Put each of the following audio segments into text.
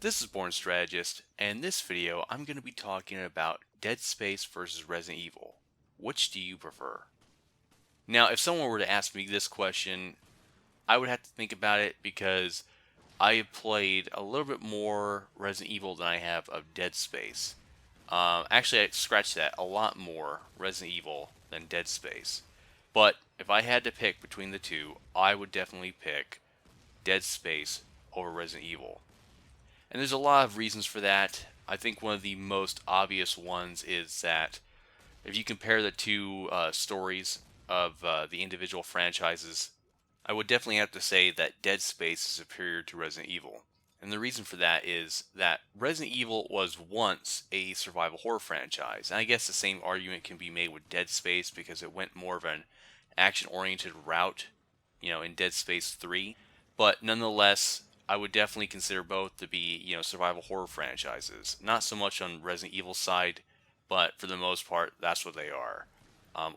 This is Born Strategist, and in this video I'm going to be talking about Dead Space versus Resident Evil. Which do you prefer? Now, if someone were to ask me this question, I would have to think about it because I have played a little bit more Resident Evil than I have of Dead Space. Actually, I scratched that, a lot more Resident Evil than Dead Space. But if I had to pick between the two, I would definitely pick Dead Space over Resident Evil. And there's a lot of reasons for that. I think one of the most obvious ones is that if you compare the two stories of the individual franchises, I would definitely have to say that Dead Space is superior to Resident Evil. And the reason for that is that Resident Evil was once a survival horror franchise. And I guess the same argument can be made with Dead Space because it went more of an action-oriented route, in Dead Space 3. But nonetheless, I would definitely consider both to be, survival horror franchises. Not so much on Resident Evil side, but for the most part, that's what they are.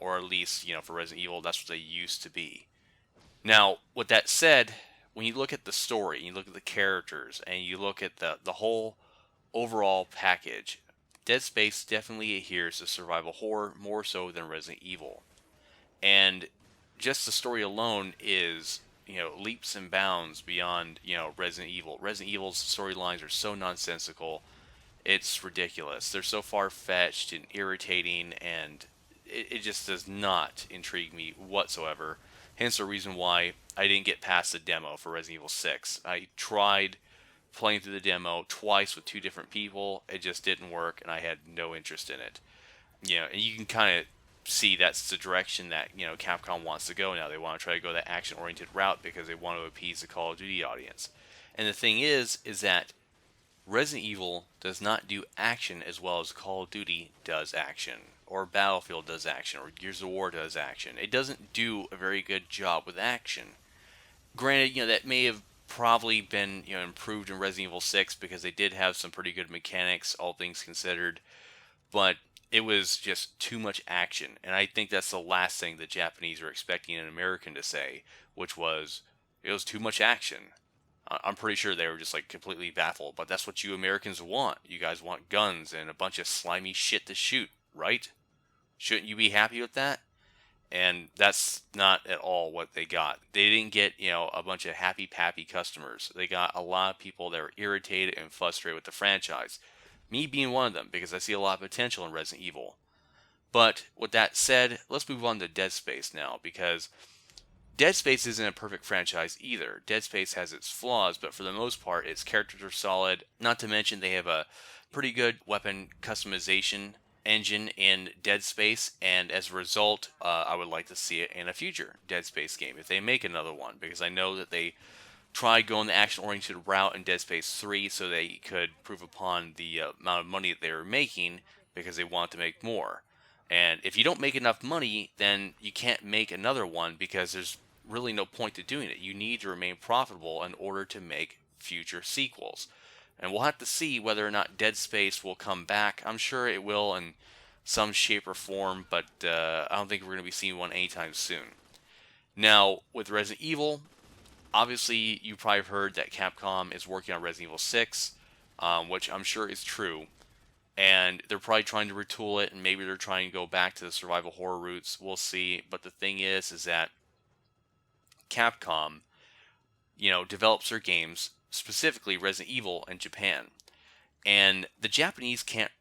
Or at least, for Resident Evil, that's what they used to be. Now, with that said, when you look at the story, you look at the characters, and you look at the whole overall package, Dead Space definitely adheres to survival horror more so than Resident Evil. And just the story alone is leaps and bounds beyond, Resident Evil. Resident Evil's storylines are so nonsensical, it's ridiculous. They're so far-fetched and irritating, and it just does not intrigue me whatsoever. Hence the reason why I didn't get past the demo for Resident Evil 6. I tried playing through the demo twice with two different people. It just didn't work, and I had no interest in it. And you can kind of see that's the direction that Capcom wants to go now. They want to try to go that action-oriented route because they want to appease the Call of Duty audience. And the thing is that Resident Evil does not do action as well as Call of Duty does action, or Battlefield does action, or Gears of War does action. It doesn't do a very good job with action. Granted, that may have probably been improved in Resident Evil 6 because they did have some pretty good mechanics, all things considered, but it was just too much action. And I think that's the last thing the Japanese are expecting an American to say, which was, it was too much action. I'm pretty sure they were just completely baffled, but that's what you Americans want. You guys want guns and a bunch of slimy shit to shoot, right? Shouldn't you be happy with that? And that's not at all what they got. They didn't get, a bunch of happy-pappy customers. They got a lot of people that were irritated and frustrated with the franchise. Me being one of them, because I see a lot of potential in Resident Evil. But with that said, let's move on to Dead Space now, because Dead Space isn't a perfect franchise either. Dead Space has its flaws, but for the most part, its characters are solid. Not to mention they have a pretty good weapon customization engine in Dead Space, and as a result, I would like to see it in a future Dead Space game if they make another one, because I know that they tried going the action-oriented route in Dead Space 3 so they could prove upon the amount of money that they were making because they wanted to make more. And if you don't make enough money, then you can't make another one because there's really no point to doing it. You need to remain profitable in order to make future sequels. And we'll have to see whether or not Dead Space will come back. I'm sure it will in some shape or form, but I don't think we're going to be seeing one anytime soon. Now, with Resident Evil, obviously you probably heard that Capcom is working on Resident Evil 6, which I'm sure is true. And they're probably trying to retool it, and maybe they're trying to go back to the survival horror roots. We'll see. But the thing is that Capcom, develops their games, specifically Resident Evil, in Japan. And the Japanese can't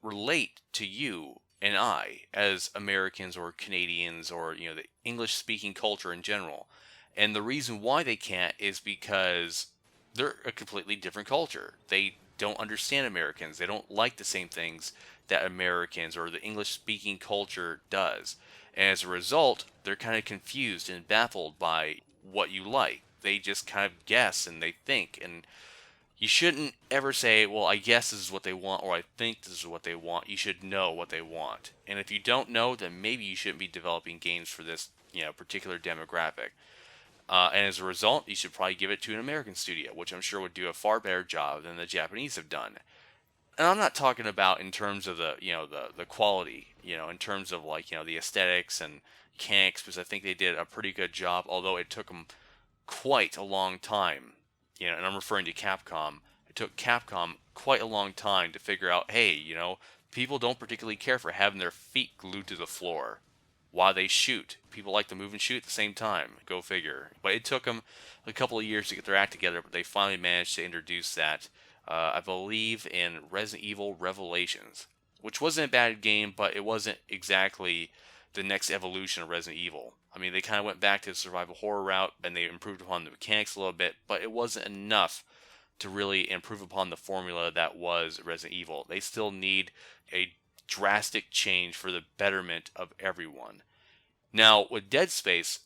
relate to you and I as Americans or Canadians or, the English-speaking culture in general. And the reason why they can't is because they're a completely different culture. They don't understand Americans. They don't like the same things that Americans or the English-speaking culture does. And as a result, they're kind of confused and baffled by what you like. They just kind of guess and they think. And you shouldn't ever say, well, I guess this is what they want, or I think this is what they want. You should know what they want. And if you don't know, then maybe you shouldn't be developing games for this, particular demographic. And as a result, you should probably give it to an American studio, which I'm sure would do a far better job than the Japanese have done. And I'm not talking about in terms of the quality, in terms of the aesthetics and mechanics, because I think they did a pretty good job, although it took them quite a long time, and I'm referring to Capcom, it took Capcom quite a long time to figure out, hey, people don't particularly care for having their feet glued to the floor while they shoot. People like to move and shoot at the same time. Go figure. But it took them a couple of years to get their act together, but they finally managed to introduce that, I believe, in Resident Evil Revelations, which wasn't a bad game, but it wasn't exactly the next evolution of Resident Evil. I mean, they kind of went back to the survival horror route, and they improved upon the mechanics a little bit, but it wasn't enough to really improve upon the formula that was Resident Evil. They still need a drastic change for the betterment of everyone. Now, with Dead Space,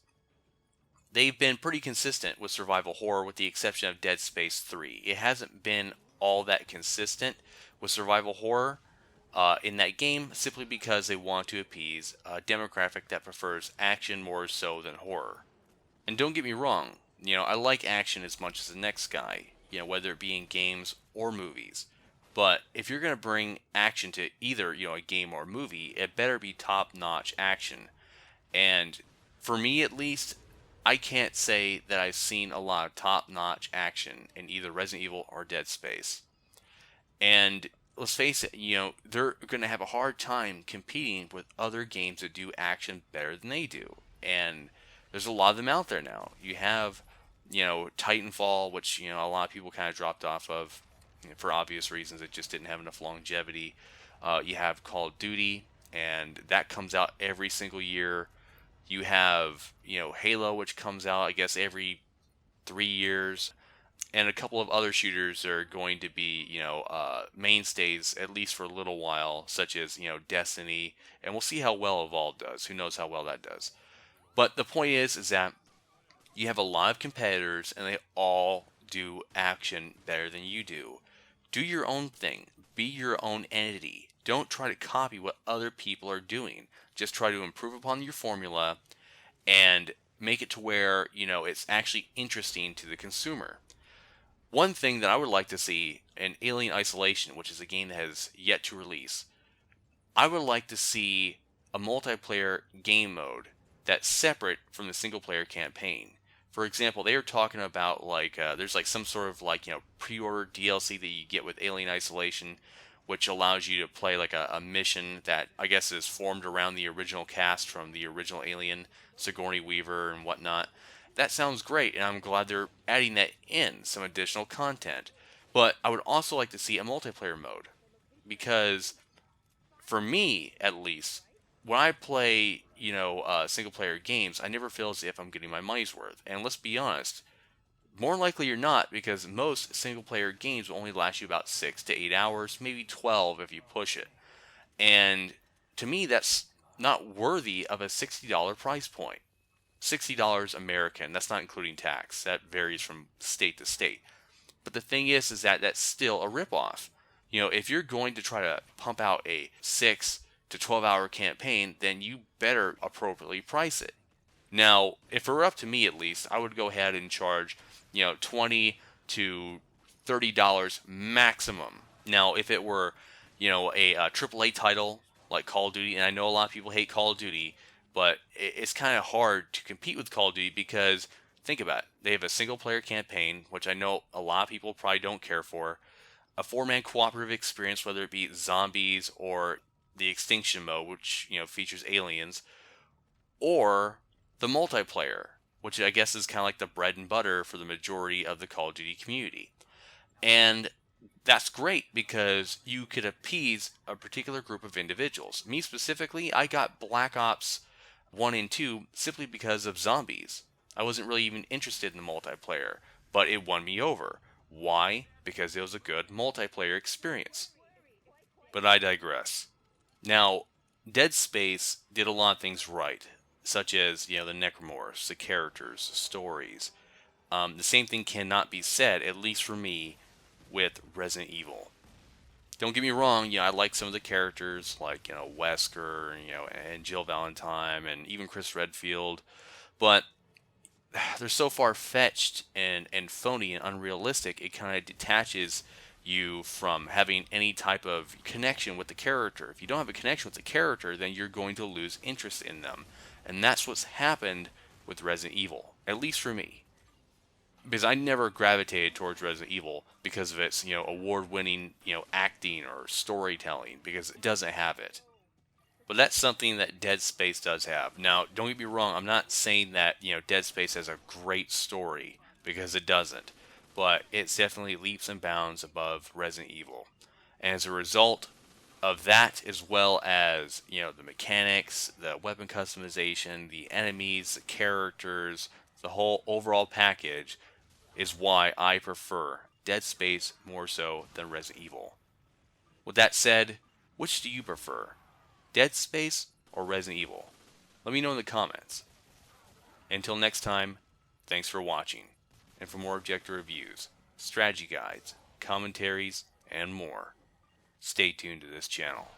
they've been pretty consistent with survival horror with the exception of Dead Space 3. It hasn't been all that consistent with survival horror in that game simply because they want to appease a demographic that prefers action more so than horror. And don't get me wrong, I like action as much as the next guy, whether it be in games or movies. But if you're going to bring action to either, a game or a movie, it better be top-notch action. And for me at least, I can't say that I've seen a lot of top-notch action in either Resident Evil or Dead Space. And let's face it, they're going to have a hard time competing with other games that do action better than they do. And there's a lot of them out there now. You have, Titanfall, which, a lot of people kind of dropped off of for obvious reasons. It just didn't have enough longevity. You have Call of Duty, and that comes out every single year. You have, Halo, which comes out, I guess, every 3 years. And a couple of other shooters are going to be, mainstays, at least for a little while, such as, Destiny. And we'll see how well Evolve does. Who knows how well that does. But the point is that you have a lot of competitors, and they all do action better than you do. Do your own thing. Be your own entity. Don't try to copy what other people are doing. Just try to improve upon your formula and make it to where, it's actually interesting to the consumer. One thing that I would like to see in Alien Isolation, which is a game that has yet to release, I would like to see a multiplayer game mode that's separate from the single player campaign. For example, they were talking about there's some sort of pre-order DLC that you get with Alien Isolation, which allows you to play a mission that I guess is formed around the original cast from the original Alien, Sigourney Weaver and whatnot. That sounds great, and I'm glad they're adding that in, some additional content. But I would also like to see a multiplayer mode, because for me, at least, when I play, single-player games, I never feel as if I'm getting my money's worth. And let's be honest, more likely you're not, because most single-player games will only last you about 6 to 8 hours, maybe 12 if you push it. And to me, that's not worthy of a $60 price point. $60 American, that's not including tax. That varies from state to state. But the thing is that that's still a ripoff. If you're going to try to pump out a 6 to 12 hour campaign, then you better appropriately price it. Now, if it were up to me at least, I would go ahead and charge, $20 to $30 maximum. Now, if it were, a AAA title like Call of Duty, and I know a lot of people hate Call of Duty, but it's kind of hard to compete with Call of Duty because, think about it, they have a single-player campaign, which I know a lot of people probably don't care for, a 4-man cooperative experience, whether it be zombies or the extinction mode, which, features aliens, or the multiplayer, which I guess is kind of like the bread and butter for the majority of the Call of Duty community. And that's great because you could appease a particular group of individuals. Me specifically, I got Black Ops 1 and 2 simply because of zombies. I wasn't really even interested in the multiplayer, but it won me over. Why? Because it was a good multiplayer experience. But I digress. Now, Dead Space did a lot of things right, such as, the necromorphs, the characters, the stories. The same thing cannot be said, at least for me, with Resident Evil. Don't get me wrong, I like some of the characters, like, Wesker, and Jill Valentine, and even Chris Redfield, but they're so far-fetched and phony and unrealistic, it kind of detaches you from having any type of connection with the character. If you don't have a connection with the character, then you're going to lose interest in them. And that's what's happened with Resident Evil, at least for me. because I never gravitated towards Resident Evil because of its, award-winning, acting or storytelling, because it doesn't have it. But that's something that Dead Space does have. Now, don't get me wrong, I'm not saying that, Dead Space has a great story, because it doesn't. But it's definitely leaps and bounds above Resident Evil. And as a result of that, as well as, the mechanics, the weapon customization, the enemies, the characters, the whole overall package, is why I prefer Dead Space more so than Resident Evil. With that said, which do you prefer? Dead Space or Resident Evil? Let me know in the comments. Until next time, thanks for watching. And for more objective reviews, strategy guides, commentaries, and more, stay tuned to this channel.